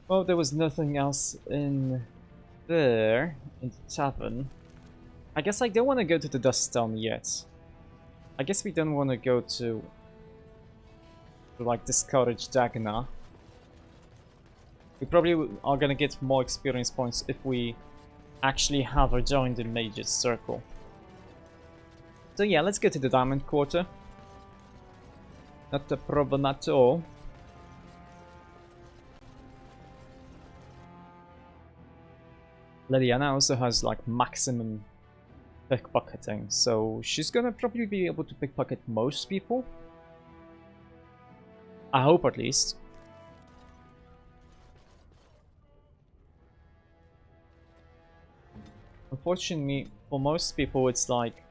Well, there was nothing else in there, in the tavern. I guess I don't want to go to the Dust Town yet. I guess we don't want to go to like, discourage Dagna. We probably are gonna get more experience points if we actually have her join the Mage's Circle. So yeah, let's go to the Diamond Quarter. Not a problem at all. Leliana also has like maximum pickpocketing, so she's gonna probably be able to pickpocket most people. I hope, at least. Unfortunately, for most people it's like,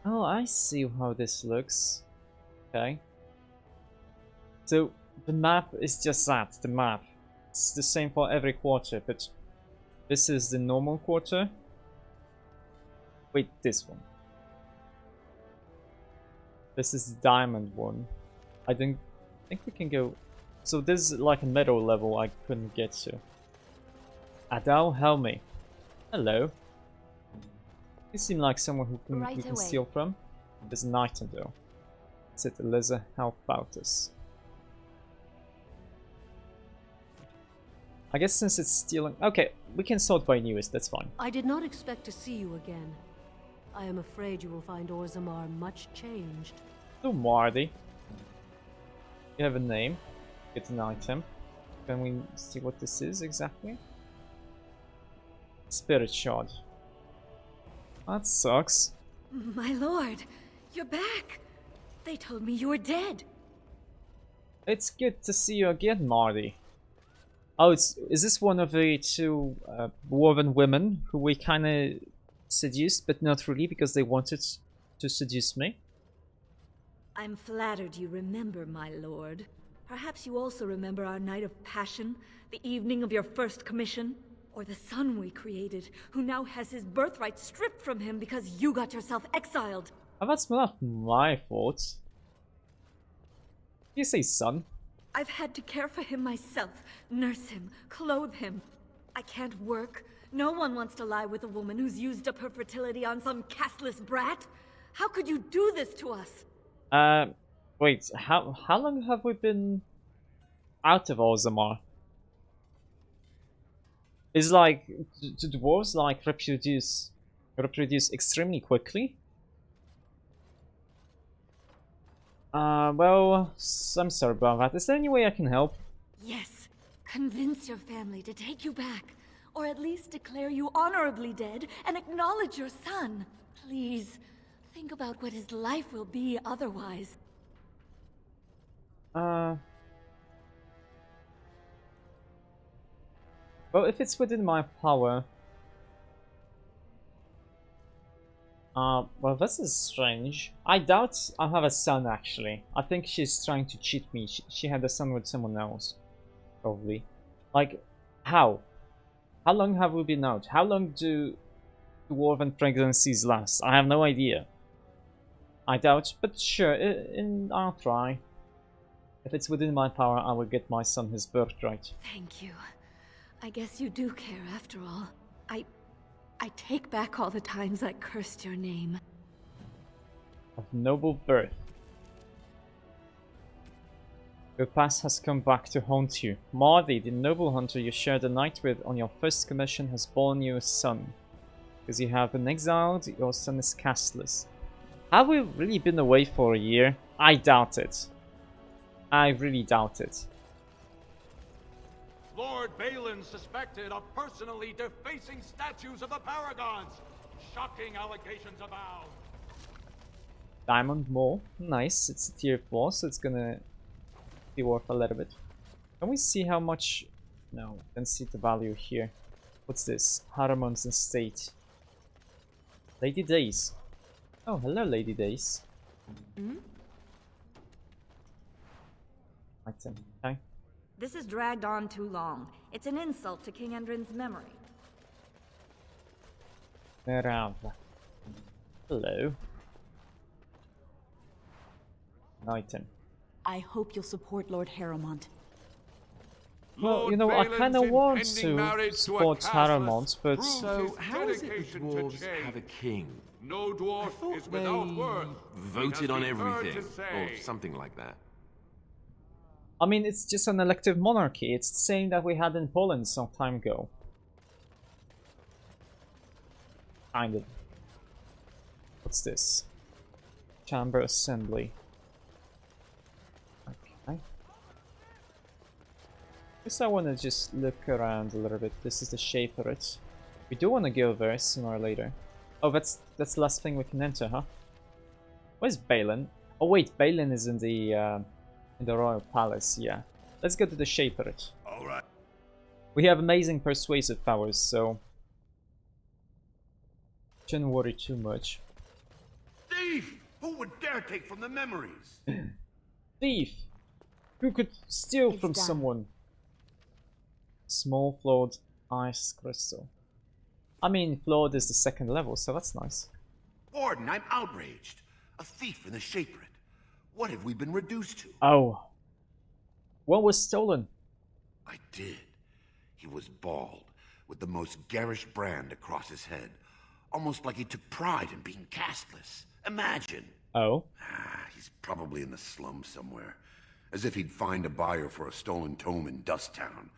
oh, I see how this looks. Okay. So the map is just that, the map. It's the same for every quarter, but this is the normal quarter. Wait, this one. This is the diamond one. I think we can go. So this is like a middle level I couldn't get to. Adal, help me. Hello. You seem like someone who we can steal from. There's an item though. Said Eliza, how about this? I guess since it's stealing... Okay, we can sort by newest, that's fine. I did not expect to see you again. I am afraid you will find Orzammar much changed. So Marty. You have a name. Get an item. Can we see what this is exactly? Spirit Shard. That sucks. My lord, you're back. They told me you were dead. It's good to see you again, Marty. Oh, is this one of the two Dwarven women who we kind of seduced, but not really because they wanted to seduce me? I'm flattered you remember, my lord. Perhaps you also remember our night of passion, the evening of your first commission, or the son we created, who now has his birthright stripped from him because you got yourself exiled. Oh, that's not my fault. You say son? I've had to care for him myself, nurse him, clothe him. I can't work. No one wants to lie with a woman who's used up her fertility on some castless brat. How could you do this to us? Wait, how long have we been out of Orzammar? Is like, do dwarves like reproduce extremely quickly? Well, I'm sorry about that. Is there any way I can help? Yes. Convince your family to take you back. Or at least declare you honorably dead and acknowledge your son. Please, think about what his life will be otherwise. Well, if it's within my power... well, this is strange. I doubt I have a son, actually. I think she's trying to cheat me. She had a son with someone else. Probably. Like, how? How long have we been out? How long do dwarven pregnancies last? I have no idea. I doubt, but sure, I'll try. If it's within my power, I will get my son his birthright. Thank you. I guess you do care after all. I take back all the times I cursed your name. Of noble birth. Your past has come back to haunt you. Mardi, the noble hunter you shared the night with on your first commission, has borne you a son. Because you have been exiled, your son is castless. Have we really been away for a year? I doubt it. I really doubt it. Lord Balin suspected of personally defacing statues of the Paragons. Shocking allegations abound. Diamond more. Nice. It's a tier 4, so it's gonna be worth a little bit. Can we see how much... No, can see the value here. What's this? Haramon's estate. Lady Days. Oh, hello, Lady Days. Item. Okay. This has dragged on too long. It's an insult to King Endrin's memory. Merhaba. Hello. Item. I hope you'll support Lord Harrowmont. Well, you know, I kind of want to support Paramount, but So how is it the dwarves have a king? No dwarf thought is without they worth. voted on It has been heard everything, to say. or something like that. I mean, it's just an elective monarchy. It's the same that we had in Poland some time ago. Kind of. What's this? Chamber Assembly. Okay. Guess I want to just look around a little bit. This is the Shaperate. We do want to go there sooner or later. Oh, that's the last thing we can enter, huh? Where's Balin? Oh wait, Balin is in the Royal Palace, yeah. Let's go to the Shaperate. Alright. We have amazing persuasive powers, so shouldn't worry too much. Thief! Who would dare take from the memories? Thief! Who could steal It's from done. someone? Small flawed ice crystal. I mean, flawed is the second level, so that's nice. Warden, I'm outraged. A thief in the Shaperate. What have we been reduced to? Oh. What was stolen? I did. He was bald, with the most garish brand across his head. Almost like he took pride in being castless. Imagine. Oh. He's probably in the slums somewhere. As if he'd find a buyer for a stolen tome in Dust Town.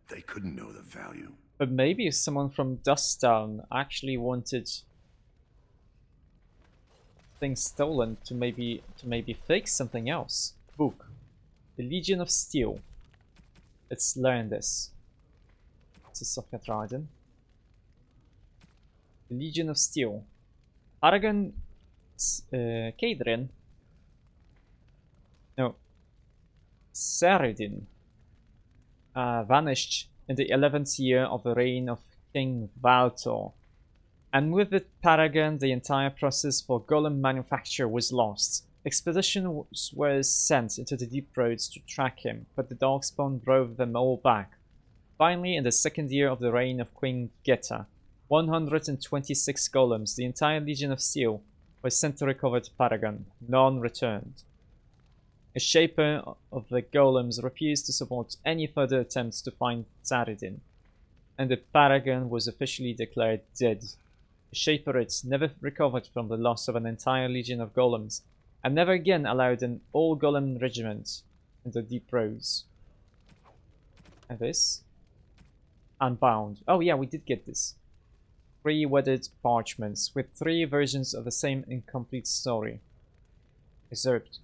They couldn't know the value. But maybe someone from Dusttown actually wanted things stolen to maybe fake something else. Book. The Legion of Steel. Let's learn this. This is Sophia Dryden. The Legion of Steel. Aragon Cadrin. No. Saradin. Vanished in the 11th year of the reign of King Valtor. And with it Paragon, the entire process for golem manufacture was lost. Expeditions were sent into the deep roads to track him, but the Darkspawn drove them all back. Finally, in the 2nd year of the reign of Queen Geta, 126 golems, the entire Legion of Steel, were sent to recover Paragon. None returned. A shaper of the golems refused to support any further attempts to find Saradin, and the Paragon was officially declared dead. The Shaperites never recovered from the loss of an entire legion of golems, and never again allowed an all-golem regiment in the deep roads. And this? Unbound. Oh yeah, we did get this. 3 wedded parchments with 3 versions of the same incomplete story. Excerpt.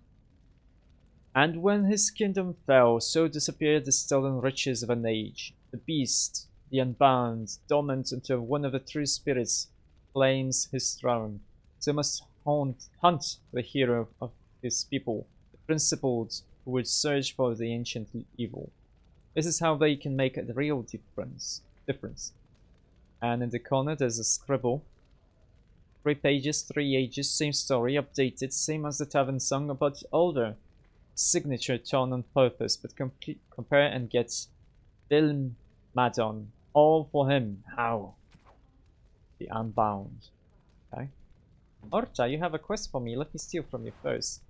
And when his kingdom fell, so disappeared the stolen riches of an age. The beast, the unbound, dormant until one of the true spirits claims his throne. So must hunt the hero of his people, the principled who would search for the ancient evil. This is how they can make a real difference. And in the corner there's a scribble. 3 pages, 3 ages, same story, updated, same as the tavern song, but older. Signature torn on purpose, but compare and get Bill Madon. All for him. How? The Unbound. Okay. Orta, you have a quest for me. Let me steal from you first.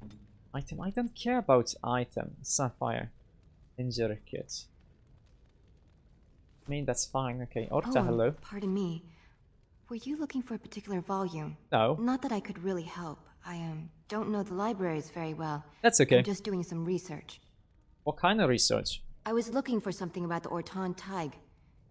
Item. I don't care about item. Sapphire. Injury kit. I mean, that's fine. Okay. Orta, hello. Pardon me. Were you looking for a particular volume? No. Not that I could really help. I don't know the libraries very well. That's okay. I'm just doing some research. What kind of research? I was looking for something about the Orton Tig.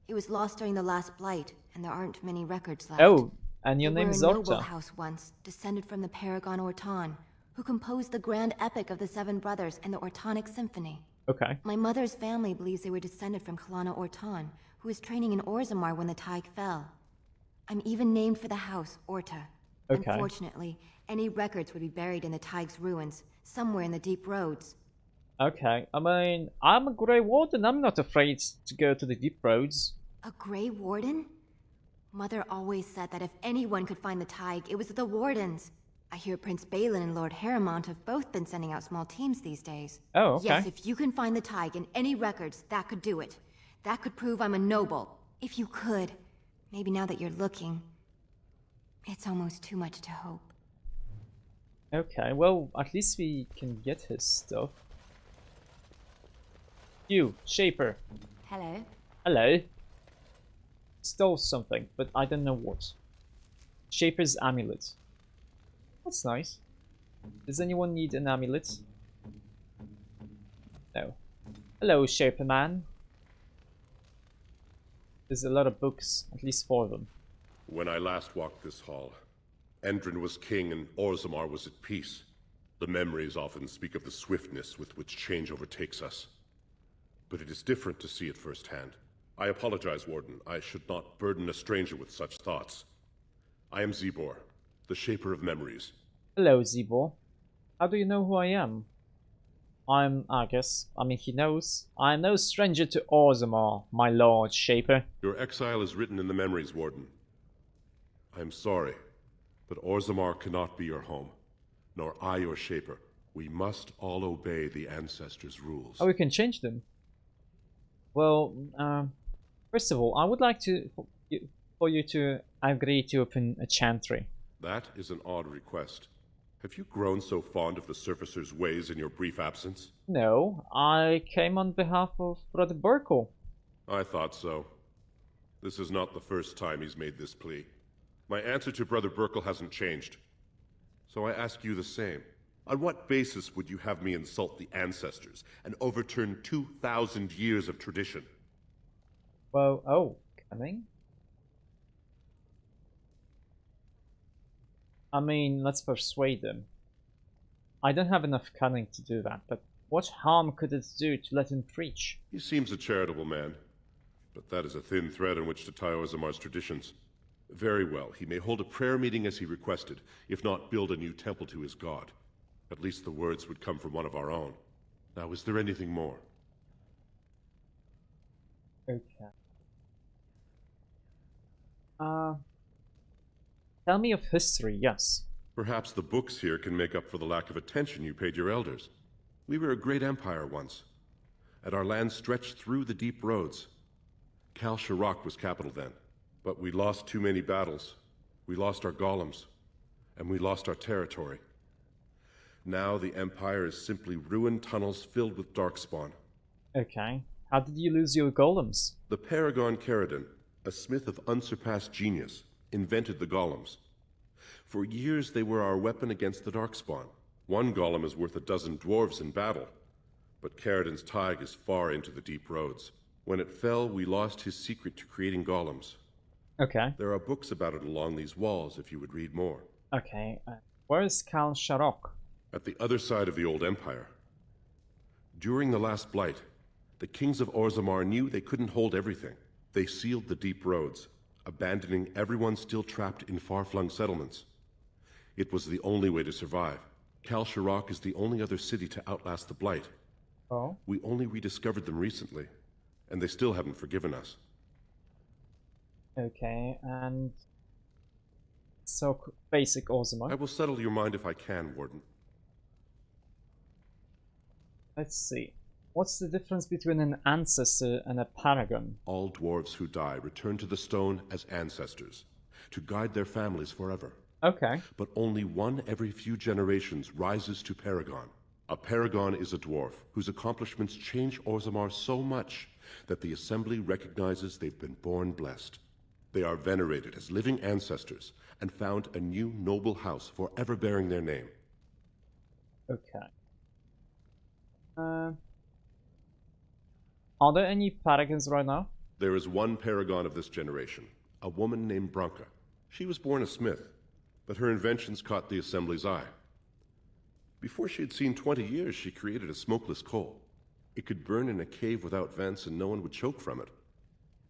It was lost during the last Blight, and there aren't many records left. Oh, and your name is They were a noble Orta. house once, descended from the Paragon Orton, who composed the grand epic of the Seven Brothers and the Ortonic Symphony. Okay. My mother's family believes they were descended from Kalana Orton, who was training in Orzammar when the Tig fell. I'm even named for the house, Orta. Okay. Unfortunately, any records would be buried in the Tig's ruins, somewhere in the deep roads. Okay. I mean, I'm a Grey Warden. I'm not afraid to go to the deep roads. A Grey Warden? Mother always said that if anyone could find the Tig, it was the Wardens. I hear Prince Balin and Lord Harrimont have both been sending out small teams these days. Oh, okay. Yes, if you can find the Tig in any records, that could do it. That could prove I'm a noble. If you could. Maybe now that you're looking. It's almost too much to hope. Okay, well, at least we can get his stuff. You, Shaper. Hello. Hello. Stole something, but I don't know what. Shaper's amulet. That's nice. Does anyone need an amulet? No. Hello, Shaper Man. There's a lot of books, at least 4 of them. When I last walked this hall, Endrin was king and Orzammar was at peace. The memories often speak of the swiftness with which change overtakes us. But it is different to see it firsthand. I apologize, Warden. I should not burden a stranger with such thoughts. I am Zebor, the Shaper of Memories. Hello, Zebor. How do you know who I am? He knows. I'm no stranger to Orzammar, my lord Shaper. Your exile is written in the Memories, Warden. I am sorry, but Orzammar cannot be your home, nor I your Shaper. We must all obey the Ancestors' rules. Oh, we can change them. Well, first of all, I would like for you to agree to open a chantry. That is an odd request. Have you grown so fond of the Surfacer's ways in your brief absence? No, I came on behalf of Brother Burkle. I thought so. This is not the first time he's made this plea. My answer to Brother Burkle hasn't changed. So I ask you the same. On what basis would you have me insult the Ancestors and overturn 2,000 years of tradition? Well, oh, cunning? I mean, let's persuade them. I don't have enough cunning to do that, but what harm could it do to let him preach? He seems a charitable man, but that is a thin thread on which to tie Orzammar's traditions. Very well, he may hold a prayer meeting as he requested, if not build a new temple to his god. At least the words would come from one of our own. Now, is there anything more? Okay. Tell me of history, yes. Perhaps the books here can make up for the lack of attention you paid your elders. We were a great empire once, and our land stretched through the deep roads. Kal Sharok was capital then, but we lost too many battles. We lost our golems, and we lost our territory. Now the empire is simply ruined tunnels filled with darkspawn. Okay. How did you lose your golems? The Paragon Caridin, a smith of unsurpassed genius, invented the golems. For years they were our weapon against the darkspawn. One golem is worth 12 dwarves in battle, but Caridin's tide is far into the deep roads. When it fell, we lost his secret to creating golems. Okay. There are books about it along these walls if you would read more. Okay. Where is Kal Sharok? At the other side of the old empire. During the last Blight, the kings of Orzammar knew they couldn't hold everything. They sealed the deep roads, abandoning everyone still trapped in far-flung settlements. It was the only way to survive. Kal Sharok is the only other city to outlast the Blight. Oh? We only rediscovered them recently, and they still haven't forgiven us. Okay, and... So, basic Orzammar. I will settle your mind if I can, Warden. Let's see. What's the difference between an ancestor and a paragon? All dwarves who die return to the stone as ancestors, to guide their families forever. Okay. But only one every few generations rises to paragon. A paragon is a dwarf whose accomplishments change Orzammar so much that the Assembly recognizes they've been born blessed. They are venerated as living ancestors and found a new noble house forever bearing their name. Okay. Are there any paragons right now? There is one paragon of this generation, a woman named Branka. She was born a smith, but her inventions caught the Assembly's eye. Before she had seen 20 years, she created a smokeless coal. It could burn in a cave without vents and no one would choke from it.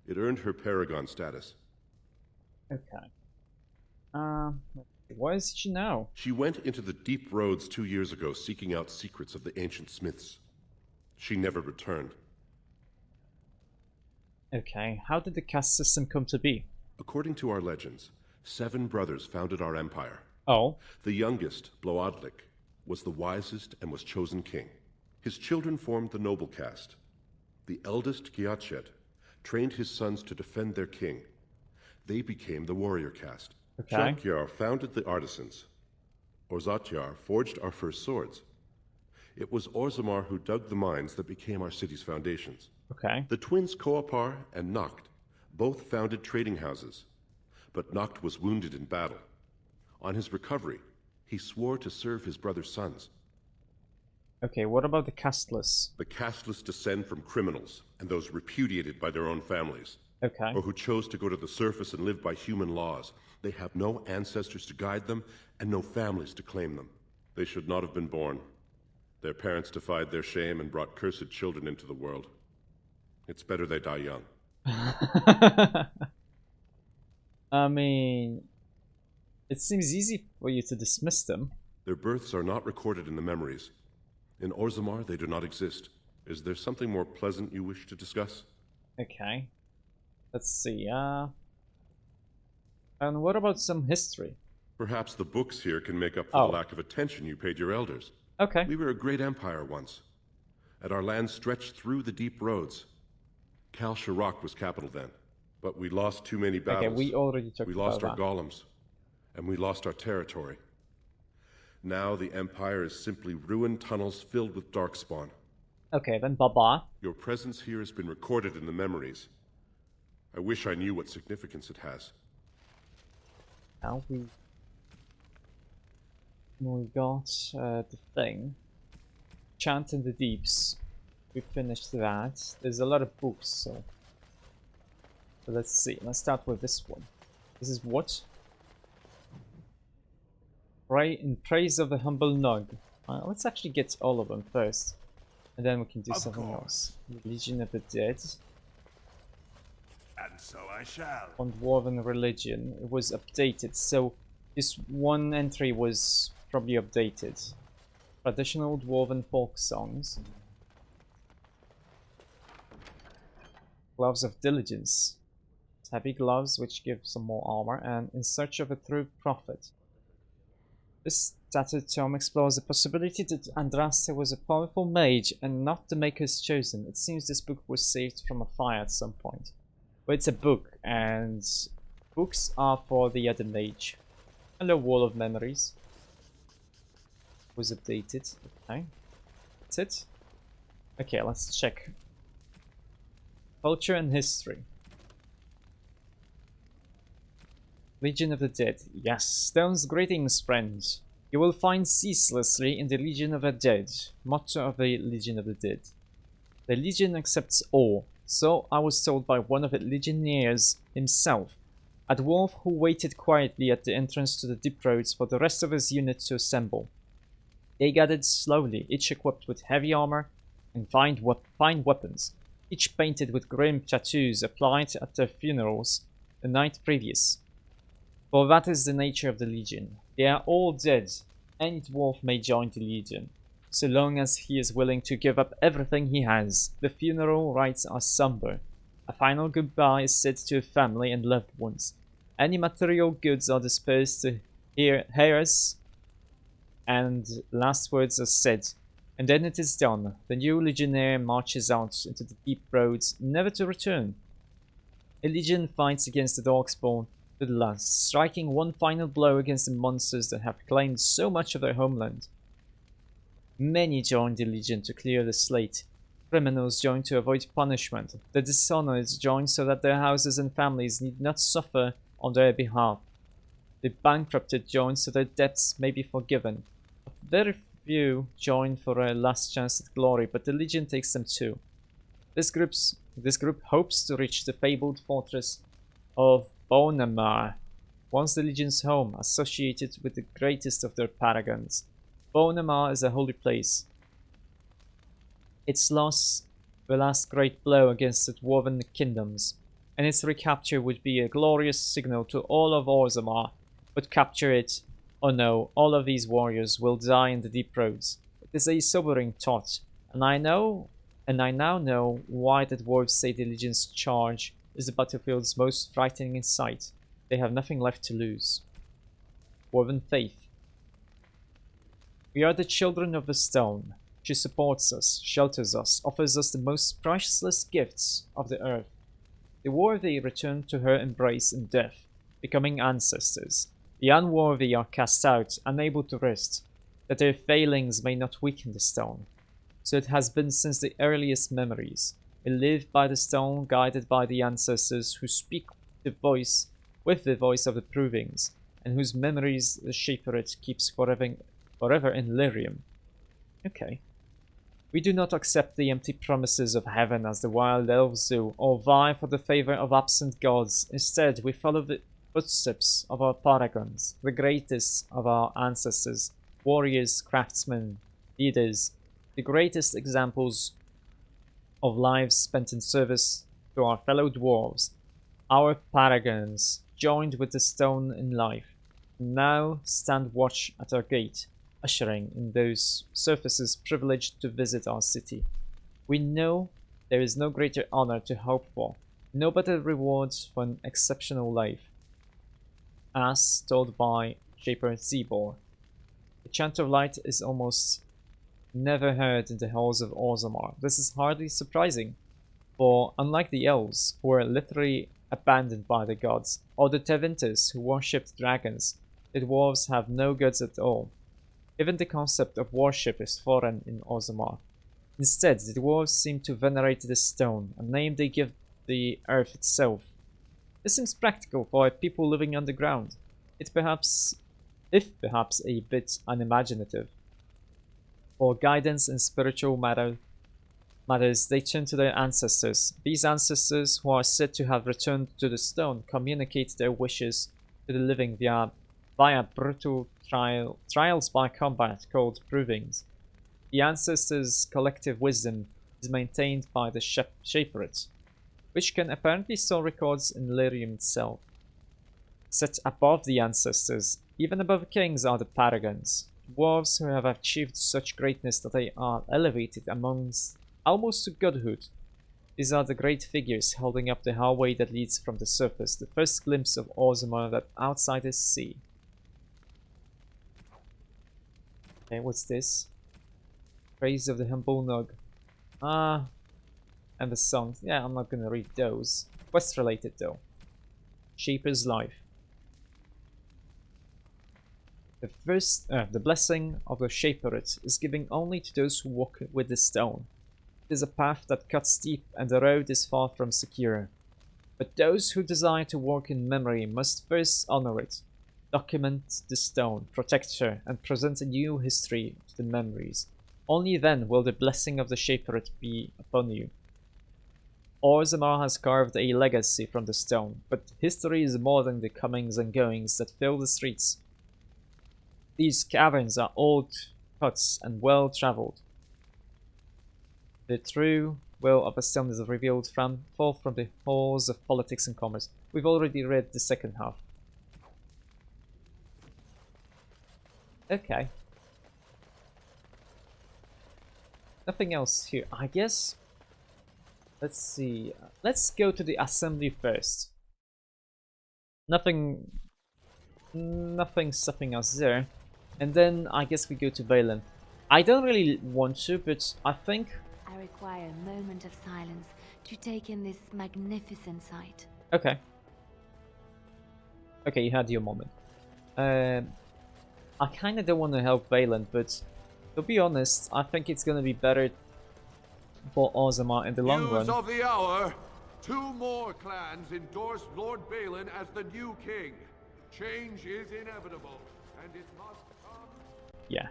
It earned her paragon status. Okay. Where is she now? She went into the deep roads 2 years ago seeking out secrets of the ancient smiths. She never returned. Okay, how did the caste system come to be? According to our legends, 7 brothers founded our empire. Oh? The youngest, Bloadlik, was the wisest and was chosen king. His children formed the noble caste. The eldest, Giachet, trained his sons to defend their king. They became the warrior caste. Okay. Shakyar founded the artisans. Orzatyar forged our first swords. It was Orzammar who dug the mines that became our city's foundations. Okay. The twins Koapar and Noct both founded trading houses, but Noct was wounded in battle. On his recovery, he swore to serve his brother's sons. Okay, what about the casteless? The casteless descend from criminals and those repudiated by their own families. Okay. Or who chose to go to the surface and live by human laws. They have no ancestors to guide them and no families to claim them. They should not have been born. Their parents defied their shame and brought cursed children into the world. It's better they die young. I mean, it seems easy for you to dismiss them. Their births are not recorded in the memories. In Orzammar, they do not exist. Is there something more pleasant you wish to discuss? Okay. Let's see, and what about some history? Perhaps the books here can make up for the lack of attention you paid your elders. Okay. We were a great empire once. And our land stretched through the deep roads. Kal Shirok was capital then. But we lost too many battles. Okay, we already talked about that. We lost our golems. And we lost our territory. Now the Empire is simply ruined tunnels filled with darkspawn. Okay, then bye-bye. Your presence here has been recorded in the memories. I wish I knew what significance it has. Now we got the thing. Chant in the Deeps. We finished that. There's a lot of books, so let's see. Let's start with this one. This is what? Pray in praise of the humble Nog. Let's actually get all of them first, and then we can do something else. Legion of the Dead. And so I shall. On Dwarven religion, it was updated. So this one entry was probably updated. Traditional Dwarven folk songs. Gloves of Diligence. Heavy gloves, which give some more armor, and In Search of a True Prophet. This tattered tome explores the possibility that Andraste was a powerful mage and not the Maker's Chosen. It seems this book was saved from a fire at some point. But it's a book, and books are for the other mage. Hello, Wall of Memories. Was updated. Okay. That's it. Okay, let's check. Culture and history. Legion of the Dead. Yes. Stone's greetings, friends. You will find ceaselessly in the Legion of the Dead. Motto of the Legion of the Dead. The Legion accepts all. So I was told by one of the Legionnaires himself. A dwarf who waited quietly at the entrance to the deep roads for the rest of his unit to assemble. They gathered slowly, each equipped with heavy armor and fine weapons, each painted with grim tattoos applied at their funerals the night previous. For that is the nature of the Legion. They are all dead. Any dwarf may join the Legion, so long as he is willing to give up everything he has. The funeral rites are somber. A final goodbye is said to a family and loved ones. Any material goods are dispersed to heirs, and last words are said. And then it is done. The new legionnaire marches out into the deep roads, never to return. A legion fights against the Darkspawn to the last, striking one final blow against the monsters that have claimed so much of their homeland. Many join the Legion to clear the slate. Criminals join to avoid punishment. The dishonored join so that their houses and families need not suffer on their behalf. The bankrupted join so their debts may be forgiven. Very few join for a last chance at glory, but the Legion takes them too. This group hopes to reach the fabled fortress of Matombar, once the Legion's home, associated with the greatest of their paragons. Matombar is a holy place. Its loss, the last great blow against the Dwarven kingdoms, and its recapture would be a glorious signal to all of Orzammar. But capture it, or no, all of these warriors will die in the deep roads. It is a sobering thought, and I now know why the dwarves say the Legion's charge is the battlefield's most frightening sight. They have nothing left to lose. Dwarven faith. We are the children of the stone. She supports us, shelters us, offers us the most priceless gifts of the earth. The worthy return to her embrace in death, becoming ancestors. The unworthy are cast out, unable to rest. that their failings may not weaken the stone. So it has been since the earliest memories. We live by the stone, guided by the ancestors who speak with the voice of the provings, and whose memories the Shaperate keeps forever in lyrium. Okay. We do not accept the empty promises of heaven as the wild elves do, or vie for the favor of absent gods. Instead, we follow the footsteps of our paragons, the greatest of our ancestors, warriors, craftsmen, leaders, the greatest examples of lives spent in service to our fellow dwarves, our paragons, joined with the stone in life, now stand watch at our gate, ushering in those surfaces privileged to visit our city. We know there is no greater honor to hope for, no better rewards for an exceptional life, as told by Shaper Zebor. The chant of light is almost never heard in the halls of Orzammar. This is hardly surprising, for unlike the elves, who were literally abandoned by the gods, or the Tevinters, who worshipped dragons, the dwarves have no gods at all. Even the concept of worship is foreign in Orzammar. Instead, the dwarves seem to venerate the stone, a name they give the earth itself. This seems practical for a people living underground, if perhaps a bit unimaginative. For guidance in spiritual matters, they turn to their ancestors. These ancestors, who are said to have returned to the stone, communicate their wishes to the living via brutal trials by combat called provings. The ancestors' collective wisdom is maintained by the Shaperate, which can apparently store records in lyrium itself. Set above the ancestors, even above kings, are the paragons, dwarves who have achieved such greatness that they are elevated almost to godhood. These are the great figures holding up the hallway that leads from the surface, the first glimpse of Orzammar that outsiders see. Okay, what's this? Praise of the humble Nog. And the songs. Yeah, I'm not gonna read those. Quest related though. Shaper's life. The blessing of the Shaperate is given only to those who walk with the stone. It is a path that cuts deep and the road is far from secure. But those who desire to walk in memory must first honor it, document the stone, protect her, and present a new history to the memories. Only then will the blessing of the Shaperate be upon you. Orzammar has carved a legacy from the stone, but history is more than the comings and goings that fill the streets. These caverns are old cuts and well traveled. The true will of a stone is revealed forth from the halls of politics and commerce. We've already read the second half. Okay. Nothing else here. I guess. Let's see. Let's go to the assembly first. Nothing stopping us there. And then I guess we go to Balin. I don't really want to, but I think I require a moment of silence to take in this magnificent sight. okay. Okay, you had your moment. I kinda don't want to help Balin, but to be honest, I think it's gonna be better for Orzammar in the long run. News of the hour. 2 more clans endorse Lord Balin as the new king. Change is inevitable, and it must come. Yeah.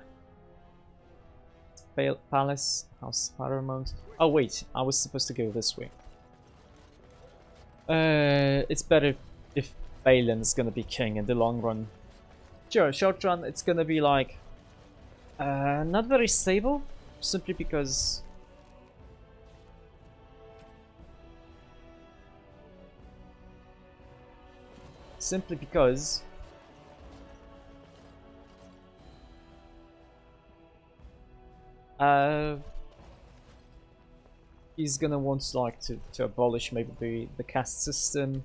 Palace, House Paramount. Oh wait, I was supposed to go this way. It's better if Balin's gonna be king in the long run. Sure, short run, it's gonna be like not very stable, simply because he's gonna want like to abolish maybe the caste system.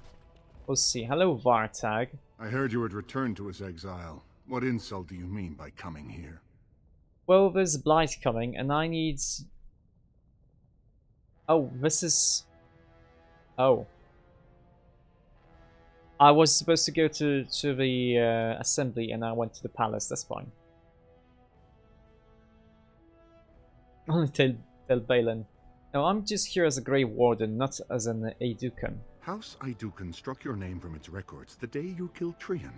We'll see. Hello, Vartag. I heard you had returned to his exile. What insult do you mean by coming here? Well, there's Blight coming, and I need... Oh, this is... Oh. I was supposed to go to the assembly, and I went to the palace. That's fine. Only tell Balin. No, I'm just here as a Grey Warden, not as an Aeducan. House Aeducan struck your name from its records the day you killed Trian.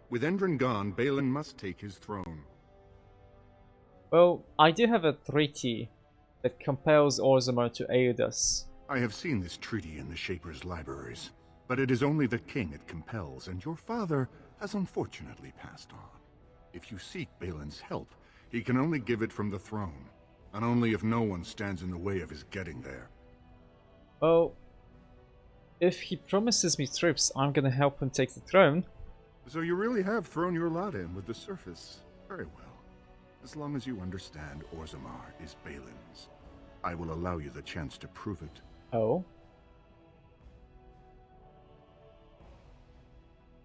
With Endron gone, Balin must take his throne. Well, I do have a treaty that compels Orzammar to aid us. I have seen this treaty in the Shaper's libraries, but it is only the king it compels, and your father has unfortunately passed on. If you seek Balin's help, he can only give it from the throne, and only if no one stands in the way of his getting there. Well, if he promises me troops, I'm gonna help him take the throne. So you really have thrown your lot in with the surface. Very well. As long as you understand Orzammar is Balin's, I will allow you the chance to prove it. Oh?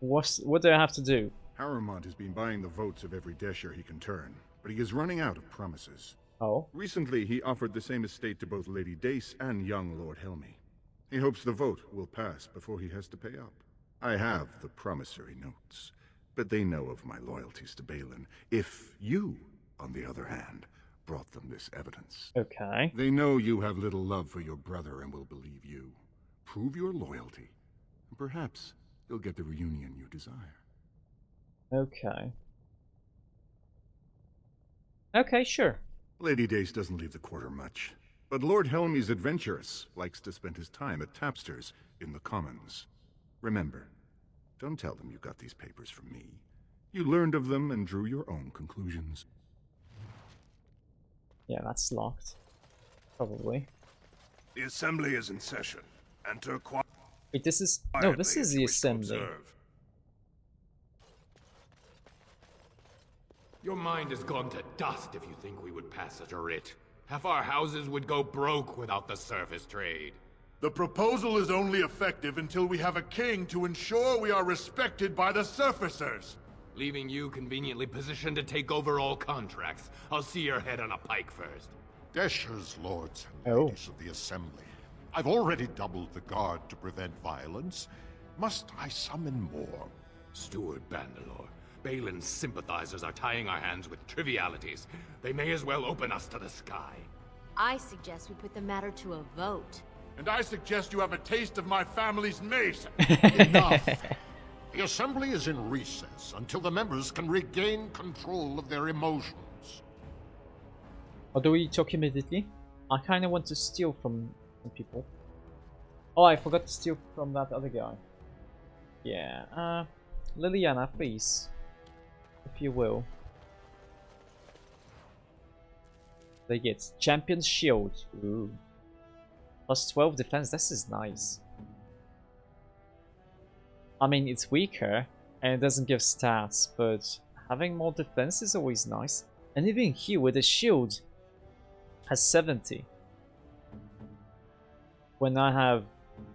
What do I have to do? Harrowmont has been buying the votes of every Desher he can turn, but he is running out of promises. Oh? Recently, he offered the same estate to both Lady Dace and young Lord Helmy. He hopes the vote will pass before he has to pay up. I have the promissory notes, but they know of my loyalties to Balin. If you, on the other hand, brought them this evidence. Okay. They know you have little love for your brother and will believe you. Prove your loyalty, and perhaps you'll get the reunion you desire. Okay. Okay, sure. Lady Dace doesn't leave the quarter much, but Lord Helmy's adventurous, likes to spend his time at Tapster's in the Commons. Remember, don't tell them you got these papers from me. You learned of them and drew your own conclusions. Yeah, that's locked. Probably. The assembly is in session. Enter quietly. Wait, this is... No, this is the assembly. Your mind has gone to dust if you think we would pass such a writ. Half our houses would go broke without the surface trade. The proposal is only effective until we have a king to ensure we are respected by the surfacers. Leaving you conveniently positioned to take over all contracts. I'll see your head on a pike first. Deshers, lords and ladies of the assembly. I've already doubled the guard to prevent violence. Must I summon more? Steward Bandalore, Balin's sympathizers are tying our hands with trivialities. They may as well open us to the sky. I suggest we put the matter to a vote. And I suggest you have a taste of my family's mace. Enough! The assembly is in recess until the members can regain control of their emotions. Or do we talk immediately? I kind of want to steal from some people. Oh, I forgot to steal from that other guy. Yeah, Liliana, please. If you will. They get Champion's Shield. Ooh. Plus 12 defense, this is nice. I mean, it's weaker, and it doesn't give stats, but having more defense is always nice. And even here with a shield has 70. When I have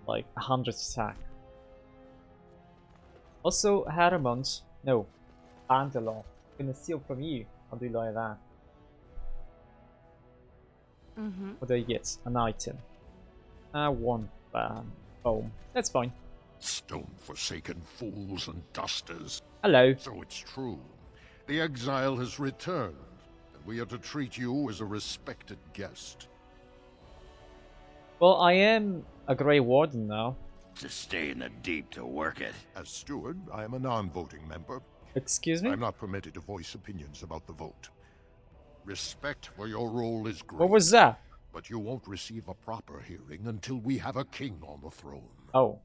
like 100 attack. Also, Harrowmont, no, Bandalore, gonna steal from you. I'll do like that. What do you get? An item. One boom. That's fine. Stone-forsaken fools and dusters. Hello. So it's true. The exile has returned, and we are to treat you as a respected guest. Well, I am a Grey Warden now. To stay in the deep to work it. As steward, I am a non-voting member. Excuse me? I'm not permitted to voice opinions about the vote. Respect for your role is great. What was that? But you won't receive a proper hearing until we have a king on the throne. Oh.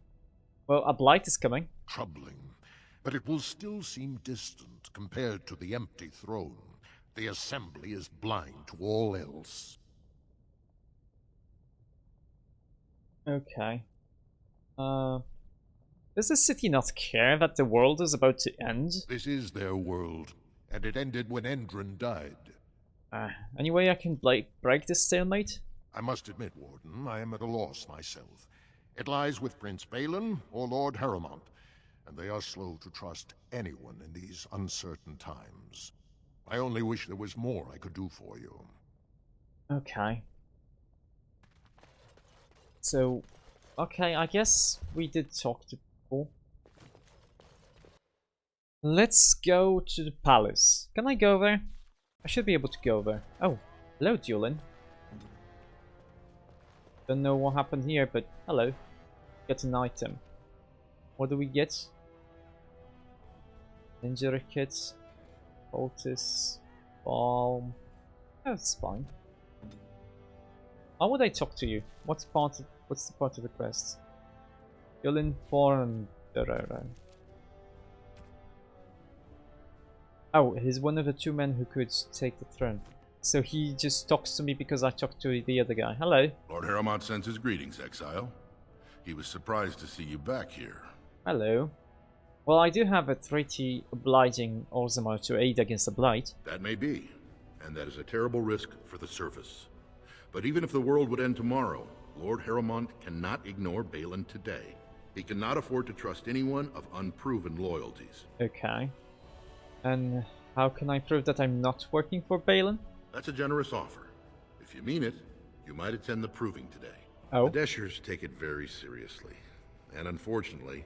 Well, a Blight is coming. Troubling. But it will still seem distant compared to the empty throne. The assembly is blind to all else. Okay. Does the city not care that the world is about to end? This is their world, and it ended when Endron died. Any way I can break this stalemate? I must admit, Warden, I am at a loss myself. It lies with Prince Balin or Lord Harrowmont, and they are slow to trust anyone in these uncertain times. I only wish there was more I could do for you. Okay. So, okay, I guess we did talk to people. Let's go to the palace. Can I go there? I should be able to go there. Oh, hello, Julian. Don't know what happened here, but hello. Get an item. What do we get? Injury kit, poultice, balm. That's fine. How would I talk to you? What's the part of the quest? You'll inform. Oh, he's one of the 2 men who could take the throne. So he just talks to me because I talked to the other guy. Hello. Lord Harrowmont sends his greetings, exile. He was surprised to see you back here. Hello. Well, I do have a treaty obliging Orzammar to aid against the Blight. That may be, and that is a terrible risk for the surface. But even if the world would end tomorrow, Lord Harrowmont cannot ignore Balin today. He cannot afford to trust anyone of unproven loyalties. Okay. And how can I prove that I'm not working for Balin? That's a generous offer. If you mean it, you might attend the proving today. Oh. The Deshers take it very seriously. And unfortunately,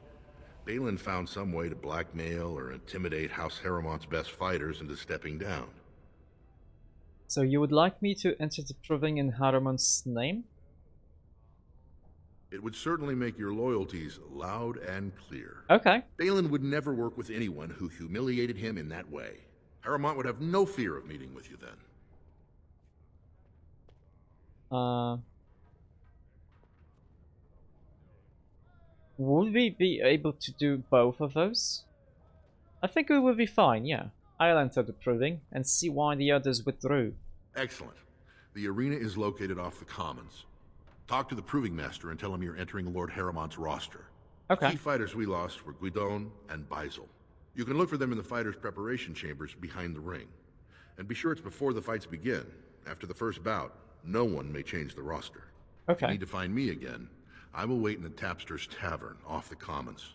Balin found some way to blackmail or intimidate House Harrowmont's best fighters into stepping down. So you would like me to enter the proving in Harrowmont's name? It would certainly make your loyalties loud and clear. Okay. Balin would never work with anyone who humiliated him in that way. Harrowmont would have no fear of meeting with you then. Would we be able to do both of those? I think we will be fine, yeah. I'll enter the proving and see why the others withdrew. Excellent. The arena is located off the Commons. Talk to the proving master and tell him you're entering Lord Harrowmont's roster. Okay. The key fighters we lost were Guidon and Baisel. You can look for them in the fighters' preparation chambers behind the ring. And be sure it's before the fights begin. After the first bout, no one may change the roster. Okay. If you need to find me again, I will wait in the Tapster's Tavern off the Commons.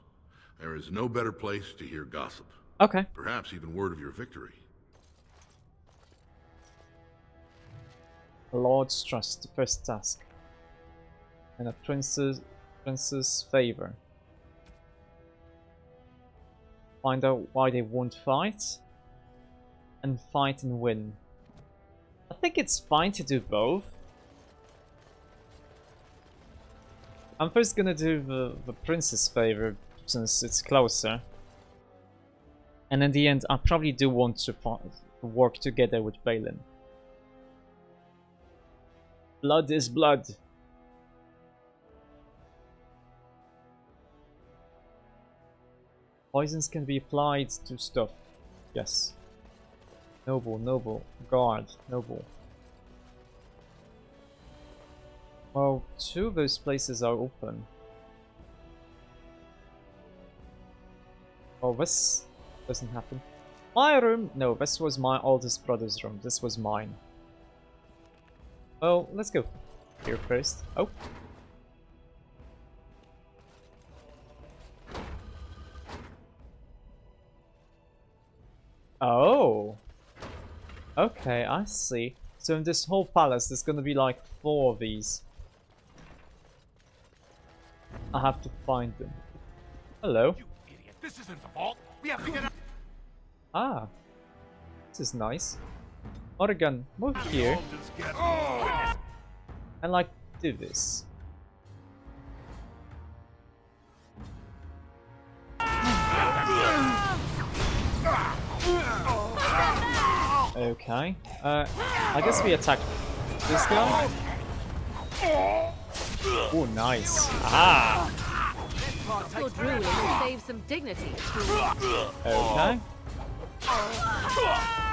There is no better place to hear gossip. Okay. Perhaps even word of your victory. Lord's Trust, the first task. And a prince's favor. Find out why they won't fight. And fight and win. I think it's fine to do both. I'm first gonna do the prince's favor since it's closer. And in the end, I probably do want to work together with Balin. Blood is blood. Poisons can be applied to stuff. Yes. Noble, noble. Guard, noble. Well, 2 of those places are open. Oh, this doesn't happen. My room? No, this was my oldest brother's room. This was mine. Well, let's go here first. Oh. Oh. Okay, I see. So in this whole palace, there's gonna be like 4 of these. I have to find them. Hello. You idiot! This isn't the vault. We have to get out. Ah. This is nice. Oregon, move here. And like do this. Okay. I guess we attack this guy. Oh, nice. Ah. Your druid will save some dignity. Okay.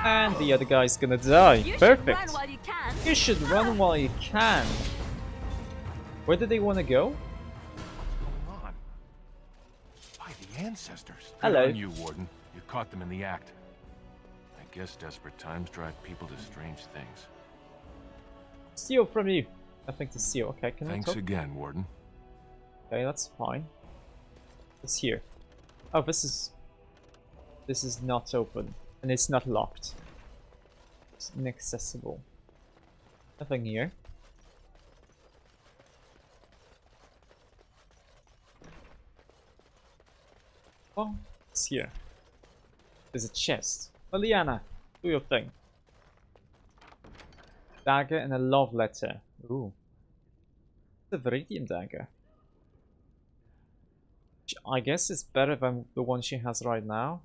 And the other guy's gonna die. Perfect. You should run while you can. Where did they want to go? Come on. By the ancestors. Hello. Good on you, Warden. You caught them in the act. I guess desperate times drive people to strange things. Steal from you. Nothing to steal. Okay, can Thanks I talk? again, Warden. Okay, that's fine. It's here. Oh, this is not open. And it's not locked. It's inaccessible. Nothing here. Oh, it's here. There's a chest. Liliana, do your thing. Dagger and a love letter. Ooh. The Viridian dagger. Which I guess is better than the one she has right now.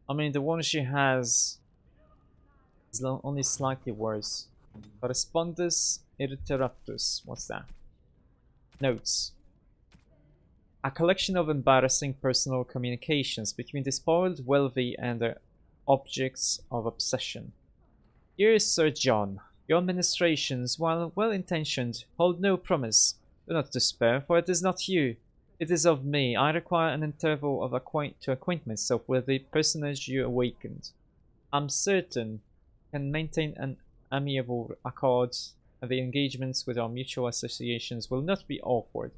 I mean, the one she has is only slightly worse. Correspondus Interruptus. What's that? Notes. A collection of embarrassing personal communications between the spoiled, wealthy, and their objects of obsession. Dear Sir John, your ministrations, while well-intentioned, hold no promise. Do not despair, for it is not you. It is of me. I require an interval of to acquaint myself with the personage you awakened. I'm certain can maintain an amiable accord, and the engagements with our mutual associations will not be awkward.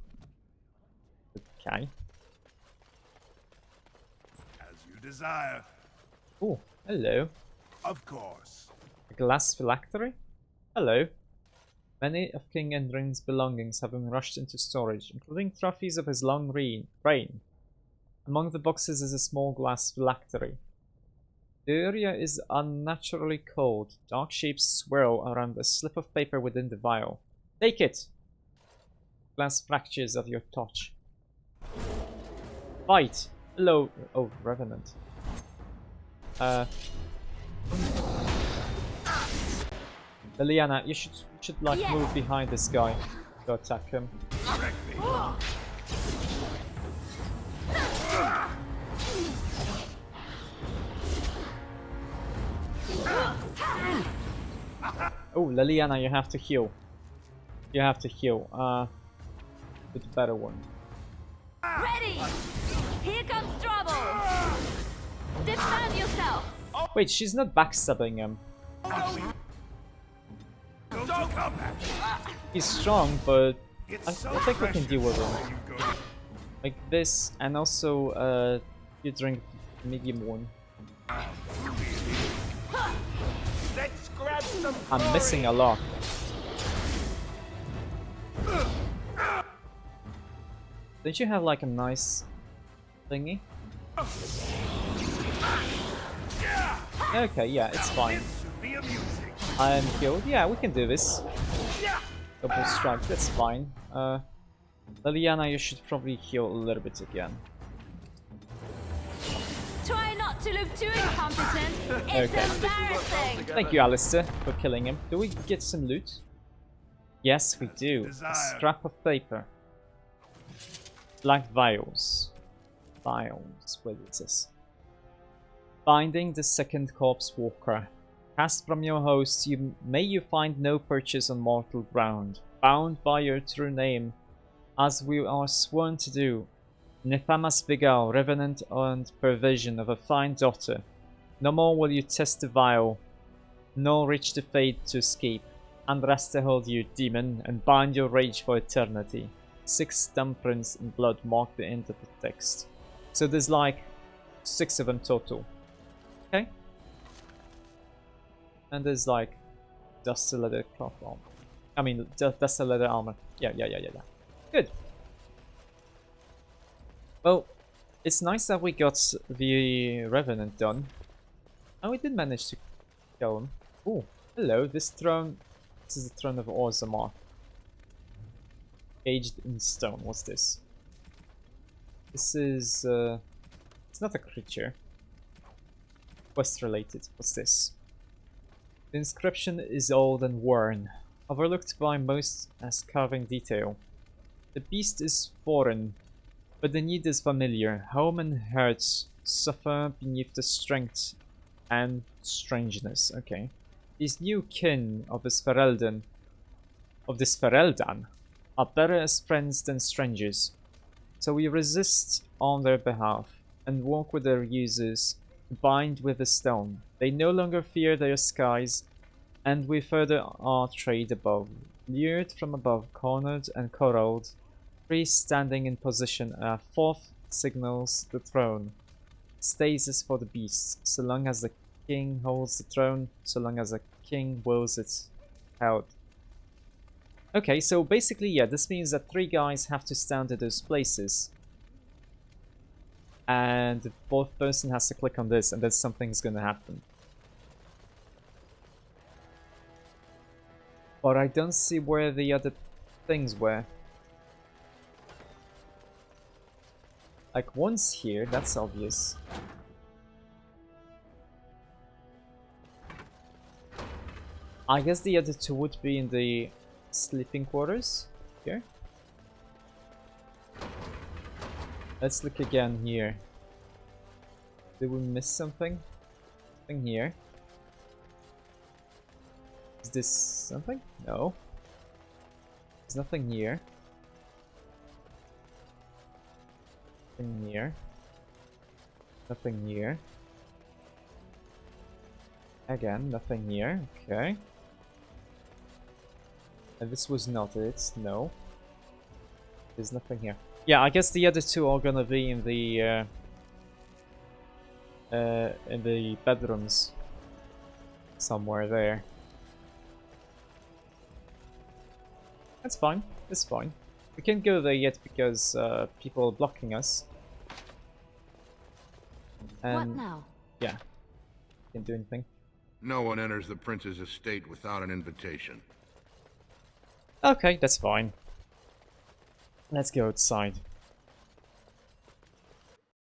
Okay. As you desire. Oh, hello. Of course. A glass phylactery? Hello. Many of King Endrin's belongings have been rushed into storage, including trophies of his long reign. Among the boxes is a small glass phylactery. The area is unnaturally cold. Dark shapes swirl around a slip of paper within the vial. Take it! Glass fractures at your touch. Fight! Hello. Oh, Revenant. Liliana, you should like move behind this guy to attack him. Oh, Liliana, you have to heal. You have to heal. With the better one. Ready! Here comes trouble! Defend yourself! Wait, she's not backstabbing him. He's strong, but I think we can deal with him. Like this, and also you drink medium one. Let's grab some. I'm missing a lot. Don't you have like a nice thingy? Okay, yeah, it's fine. I am healed. Yeah, we can do this. Double strike, that's fine. Liliana, you should probably heal a little bit again. Try not to look too incompetent. It's embarrassing. Thank you, Alistair, for killing him. Do we get some loot? Yes, we do. A scrap of paper. Black vials. Vials. Where is this? Binding the second corpse walker. Cast from your host, may you find no purchase on mortal ground. Bound by your true name, as we are sworn to do. Nephamas Vigal, revenant and perversion of a fine daughter. No more will you test the vial, nor reach the fate to escape. Andraste hold you, demon, and bind your rage for eternity. 6 thumbprints in blood mark the end of the text. So there's like 6 of them total. Okay. And there's like dusty leather cloth armor. I mean, dusty leather armor. Yeah. Good. Well, it's nice that we got the Revenant done. And we did manage to kill him. Oh, hello, this throne. This is the throne of Orzammar. Aged in stone. What's this? This is it's not a creature. Quest related. What's this? The inscription is old and worn, overlooked by most as carving detail. The beast is foreign, but the need is familiar. Home and hearts suffer beneath the strength and strangeness. Okay. These new kin of this Fereldan are better as friends than strangers. So we resist on their behalf and walk with their users, bind with the stone. They no longer fear their skies, and we further our trade above. Lured from above, cornered and corralled, priests standing in position, a fourth signals the throne. Stasis for the beasts. So long as the king holds the throne, so long as the king wills it held. Okay, so basically, yeah, this means that 3 guys have to stand at those places. And the 4th person has to click on this, and then something's gonna happen. But I don't see where the other things were. Like, one's here, that's obvious. I guess the other two would be in the sleeping quarters here. Let's look again here. Did we miss something? Something here. Is this something? No. There's nothing here. Nothing here. Nothing here. Again, nothing here. Okay. And this was not it. No. There's nothing here. Yeah, I guess the other two are gonna be in the bedrooms somewhere there. That's fine. That's fine. We can't go there yet because people are blocking us. And what now? Yeah, can't do anything. No one enters the prince's estate without an invitation. Okay, that's fine. Let's go outside.